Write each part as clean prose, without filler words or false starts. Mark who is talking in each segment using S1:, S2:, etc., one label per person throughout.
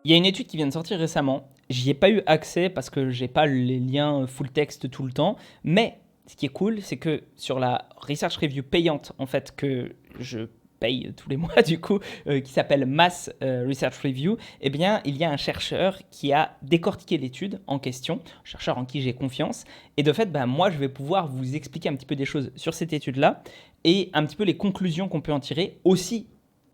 S1: Il y a une étude qui vient de sortir récemment. J'y ai pas eu accès parce que j'ai pas les liens full texte tout le temps. Mais ce qui est cool, c'est que sur la research review payante, en fait, que je paye tous les mois du coup, qui s'appelle Mass Research Review, eh bien, il y a un chercheur qui a décortiqué l'étude en question, un chercheur en qui j'ai confiance. Et de fait, bah, moi, je vais pouvoir vous expliquer un petit peu des choses sur cette étude-là et un petit peu les conclusions qu'on peut en tirer. Aussi,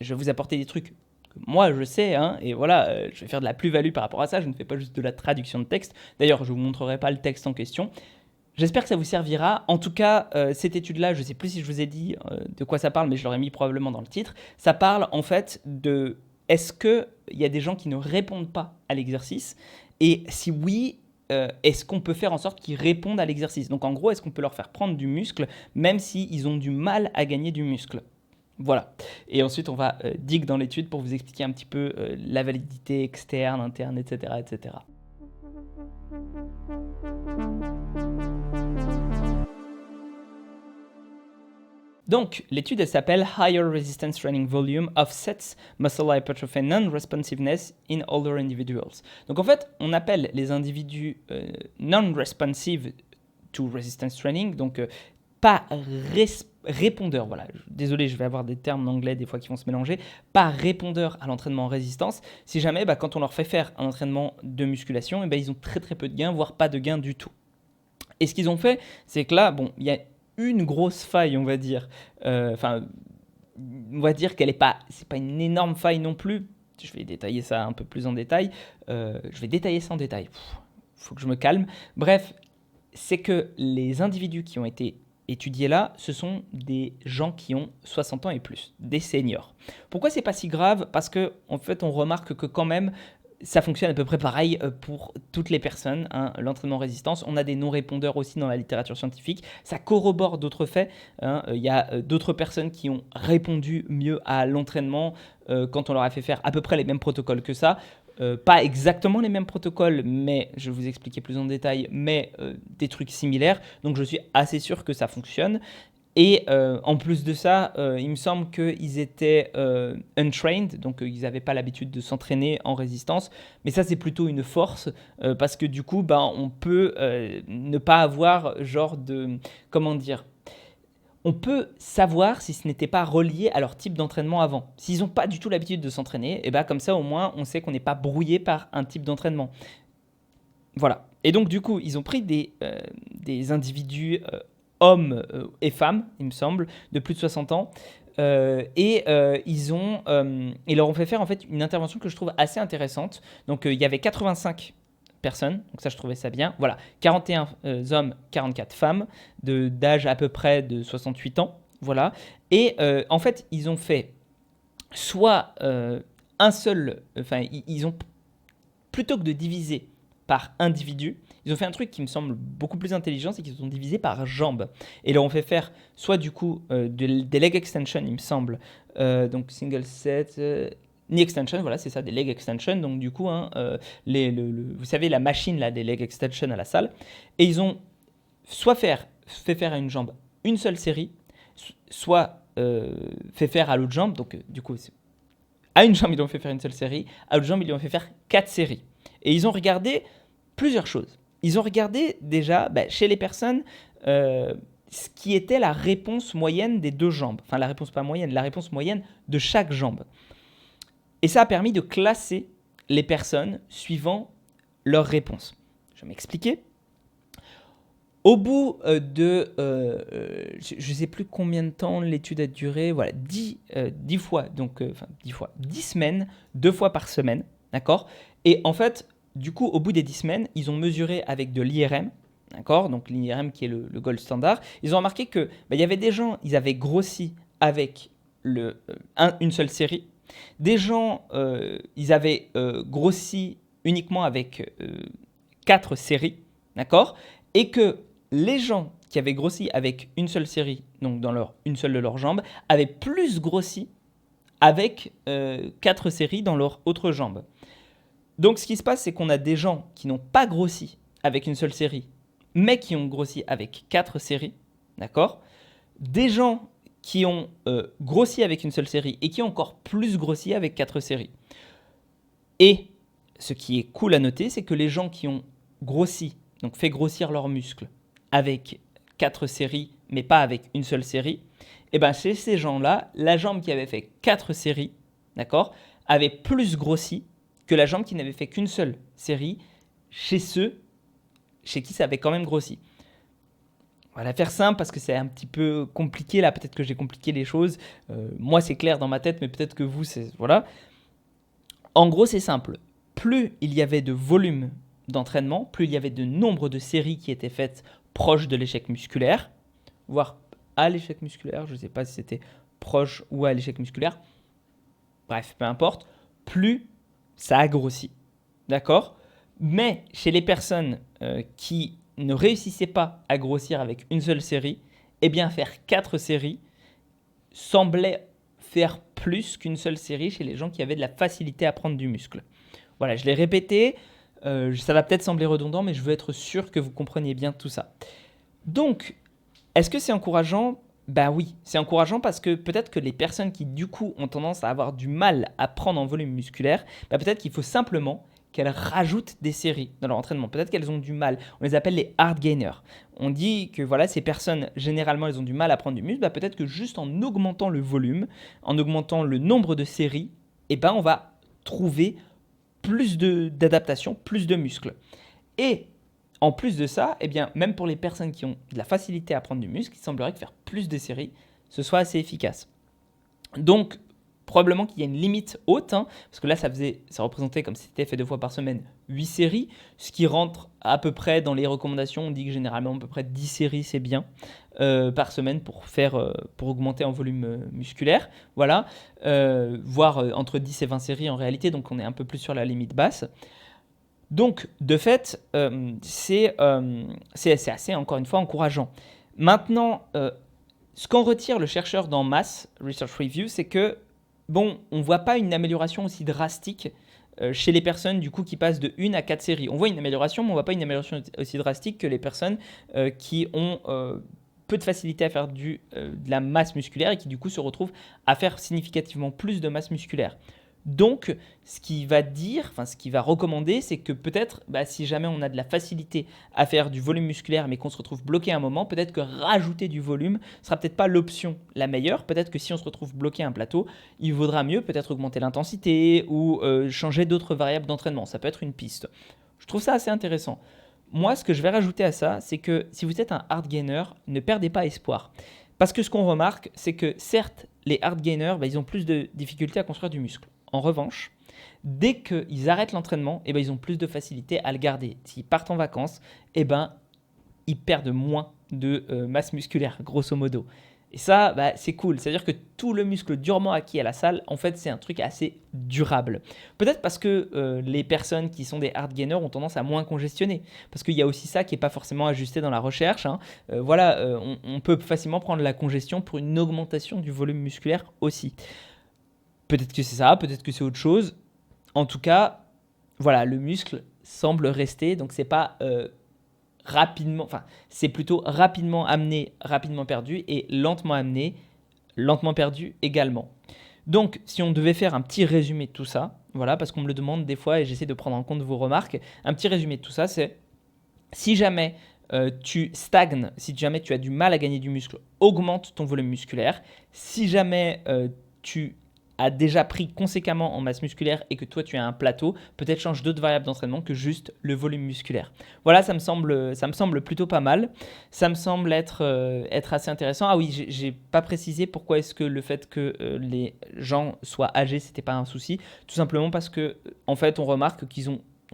S1: je vais vous apporter des trucs que moi je sais, hein, et voilà, je vais faire de la plus-value par rapport à ça, je ne fais pas juste de la traduction de texte. D'ailleurs, je ne vous montrerai pas le texte en question. J'espère que ça vous servira. En tout cas, cette étude-là, je ne sais plus si je vous ai dit de quoi ça parle, mais je l'aurais mis probablement dans le titre. Ça parle en fait de est-ce qu'il y a des gens qui ne répondent pas à l'exercice, et si oui, est-ce qu'on peut faire en sorte qu'ils répondent à l'exercice. Donc en gros, est-ce qu'on peut leur faire prendre du muscle, même s'ils ont du mal à gagner du muscle. Voilà. Et ensuite, on va dig dans l'étude pour vous expliquer un petit peu la validité externe, interne, etc., etc. Donc, l'étude, elle s'appelle Higher Resistance Training Volume Offsets Muscle Hypertrophy Non-Responsiveness in Older Individuals. Donc, en fait, on appelle les individus non-responsive to resistance training, donc pas répondeurs, voilà, désolé, je vais avoir des termes en anglais des fois qui vont se mélanger, pas répondeurs à l'entraînement en résistance, si jamais, bah, quand on leur fait faire un entraînement de musculation, et bah, ils ont très très peu de gains, voire pas de gains du tout. Et ce qu'ils ont fait, c'est que là, bon, il y a une grosse faille, on va dire, enfin, on va dire qu'elle est pas, c'est pas une énorme faille non plus, je vais détailler ça un peu plus en détail, je vais détailler ça en détail, faut que je me calme, bref, c'est que les individus qui ont été étudiés là, ce sont des gens qui ont 60 ans et plus, des seniors. Pourquoi c'est pas si grave? Parce que en fait, on remarque que quand même, ça fonctionne à peu près pareil pour toutes les personnes, hein, l'entraînement en résistance. On a des non-répondeurs aussi dans la littérature scientifique. Ça corrobore d'autres faits. Hein. Il y a d'autres personnes qui ont répondu mieux à l'entraînement quand on leur a fait faire à peu près les mêmes protocoles que ça. Pas exactement les mêmes protocoles, mais je vais vous expliquer plus en détail, mais des trucs similaires. Donc je suis assez sûr que ça fonctionne. Et en plus de ça, il me semble qu'ils étaient untrained, donc ils n'avaient pas l'habitude de s'entraîner en résistance. Mais ça, c'est plutôt une force, parce que du coup, ben, on peut ne pas avoir genre de... Comment dire? On peut savoir si ce n'était pas relié à leur type d'entraînement avant. S'ils n'ont pas du tout l'habitude de s'entraîner, et ben comme ça au moins on sait qu'on n'est pas brouillé par un type d'entraînement. Voilà. Et donc du coup ils ont pris des individus hommes et femmes, il me semble, de plus de 60 ans, ils leur ont fait faire en fait une intervention que je trouve assez intéressante. Donc il y avait 85 personnes, donc ça je trouvais ça bien. Voilà, 41 hommes, 44 femmes, d'âge à peu près de 68 ans. Voilà. Et en fait, ils ont fait soit un seul, enfin, ils ont, plutôt que de diviser par individu, ils ont fait un truc qui me semble beaucoup plus intelligent, c'est qu'ils ont divisé par jambes. Et leur ont fait faire soit du coup des leg extension, il me semble, donc single set, knee extension, voilà, c'est ça, des leg extension. Donc du coup, hein, vous savez, la machine là, des leg extension à la salle. Et ils ont soit fait faire à une jambe une seule série, soit fait faire à l'autre jambe. Donc du coup, à une jambe, ils lui ont fait faire une seule série, à l'autre jambe, ils lui ont fait faire 4 séries. Et ils ont regardé plusieurs choses. Ils ont regardé déjà chez les personnes ce qui était la réponse moyenne des deux jambes. Enfin, la réponse pas moyenne, la réponse moyenne de chaque jambe. Et ça a permis de classer les personnes suivant leur réponse. Je vais m'expliquer. Au bout je ne sais plus combien de temps l'étude a duré, voilà, 10 fois, donc, 10 semaines, 2 fois par semaine, d'accord. Et en fait, du coup, au bout des 10 semaines, ils ont mesuré avec de l'IRM, d'accord, donc l'IRM qui est le gold standard. Ils ont remarqué que il y avait des gens, ils avaient grossi avec une seule série. Des gens, ils avaient grossi uniquement avec 4 séries, d'accord, et que les gens qui avaient grossi avec une seule série, donc dans une seule de leurs jambes, avaient plus grossi avec 4 séries dans leur autre jambe. Donc ce qui se passe, c'est qu'on a des gens qui n'ont pas grossi avec une seule série, mais qui ont grossi avec 4 séries, d'accord. Des gens qui ont grossi avec une seule série et qui ont encore plus grossi avec 4 séries. Et ce qui est cool à noter, c'est que les gens qui ont grossi, donc fait grossir leurs muscles avec 4 séries, mais pas avec une seule série, et bien chez ces gens-là, la jambe qui avait fait 4 séries, d'accord, avait plus grossi que la jambe qui n'avait fait qu'une seule série chez ceux chez qui ça avait quand même grossi. On va la faire simple parce que c'est un petit peu compliqué là, peut-être que j'ai compliqué les choses. Moi c'est clair dans ma tête, mais peut-être que vous, c'est... Voilà. En gros c'est simple, plus il y avait de volume d'entraînement, plus il y avait de nombre de séries qui étaient faites proches de l'échec musculaire, voire à l'échec musculaire, je ne sais pas si c'était proche ou à l'échec musculaire, bref, peu importe, plus ça a grossi. D'accord? Mais chez les personnes qui ne réussissaient pas à grossir avec une seule série, eh bien faire 4 séries semblait faire plus qu'une seule série chez les gens qui avaient de la facilité à prendre du muscle. Voilà, je l'ai répété, ça va peut-être sembler redondant, mais je veux être sûr que vous compreniez bien tout ça. Donc, est-ce que c'est encourageant? Ben oui, c'est encourageant parce que peut-être que les personnes qui du coup ont tendance à avoir du mal à prendre en volume musculaire, ben peut-être qu'il faut simplement qu'elles rajoutent des séries dans leur entraînement. Peut-être qu'elles ont du mal. On les appelle les hard gainers. On dit que voilà, ces personnes, généralement, elles ont du mal à prendre du muscle. Ben peut-être que juste en augmentant le volume, en augmentant le nombre de séries, eh ben on va trouver plus d'adaptation, plus de muscles. Et en plus de ça, eh bien, même pour les personnes qui ont de la facilité à prendre du muscle, il semblerait que faire plus de séries, ce soit assez efficace. Donc, probablement qu'il y a une limite haute, hein, parce que là, ça représentait, comme c'était fait 2 fois par semaine, 8 séries, ce qui rentre à peu près dans les recommandations. On dit que généralement, à peu près 10 séries, c'est bien par semaine pour augmenter en volume musculaire. Voilà, voire entre 10 et 20 séries en réalité, donc on est un peu plus sur la limite basse. Donc, de fait, c'est assez, encore une fois, encourageant. Maintenant, ce qu'en retire le chercheur dans Mass Research Review, c'est que, bon, on ne voit pas une amélioration aussi drastique chez les personnes du coup qui passent de 1 à 4 séries. On voit une amélioration, mais on ne voit pas une amélioration aussi drastique que les personnes qui ont peu de facilité à faire de la masse musculaire et qui du coup se retrouvent à faire significativement plus de masse musculaire. Donc, ce qu'il va recommander, c'est que peut-être, si jamais on a de la facilité à faire du volume musculaire, mais qu'on se retrouve bloqué à un moment, peut-être que rajouter du volume sera peut-être pas l'option la meilleure. Peut-être que si on se retrouve bloqué à un plateau, il vaudra mieux peut-être augmenter l'intensité ou changer d'autres variables d'entraînement. Ça peut être une piste. Je trouve ça assez intéressant. Moi, ce que je vais rajouter à ça, c'est que si vous êtes un hard gainer, ne perdez pas espoir. Parce que ce qu'on remarque, c'est que certes, les hard gainers, ils ont plus de difficultés à construire du muscle. En revanche, dès qu'ils arrêtent l'entraînement, ils ont plus de facilité à le garder. S'ils partent en vacances, ils perdent moins de masse musculaire, grosso modo. Et ça, c'est cool. C'est-à-dire que tout le muscle durement acquis à la salle, en fait, c'est un truc assez durable. Peut-être parce que les personnes qui sont des hard gainers ont tendance à moins congestionner. Parce qu'il y a aussi ça qui n'est pas forcément ajusté dans la recherche. On peut facilement prendre la congestion pour une augmentation du volume musculaire aussi. Peut-être que c'est ça, peut-être que c'est autre chose. En tout cas, voilà, le muscle semble rester. Donc, c'est pas rapidement, enfin, c'est plutôt rapidement amené, rapidement perdu et lentement amené, lentement perdu également. Donc, si on devait faire un petit résumé de tout ça, voilà, parce qu'on me le demande des fois et j'essaie de prendre en compte vos remarques, un petit résumé de tout ça, c'est si jamais tu stagnes, si jamais tu as du mal à gagner du muscle, augmente ton volume musculaire. Si jamais tu as déjà pris conséquemment en masse musculaire et que toi tu as un plateau, peut-être change d'autres variables d'entraînement que juste le volume musculaire. Voilà, ça me semble plutôt pas mal. Ça me semble être assez intéressant. Ah oui, j'ai pas précisé pourquoi est-ce que le fait que les gens soient âgés, c'était pas un souci. Tout simplement parce que en fait, on remarque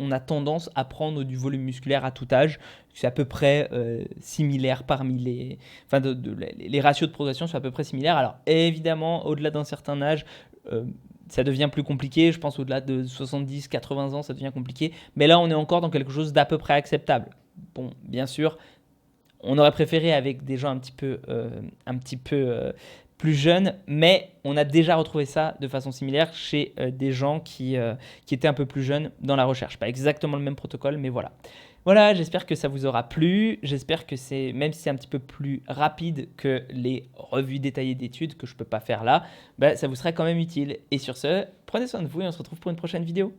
S1: on a tendance à prendre du volume musculaire à tout âge. C'est à peu près similaire parmi les ratios de progression sont à peu près similaires. Alors évidemment, au-delà d'un certain âge, ça devient plus compliqué. Je pense au-delà de 70, 80 ans, ça devient compliqué. Mais là, on est encore dans quelque chose d'à peu près acceptable. Bon, bien sûr, on aurait préféré avec des gens un petit peu plus jeunes, mais on a déjà retrouvé ça de façon similaire chez des gens qui étaient un peu plus jeunes dans la recherche. Pas exactement le même protocole, mais voilà. Voilà, j'espère que ça vous aura plu. J'espère que même si c'est un petit peu plus rapide que les revues détaillées d'études que je ne peux pas faire là, ça vous serait quand même utile. Et sur ce, prenez soin de vous et on se retrouve pour une prochaine vidéo.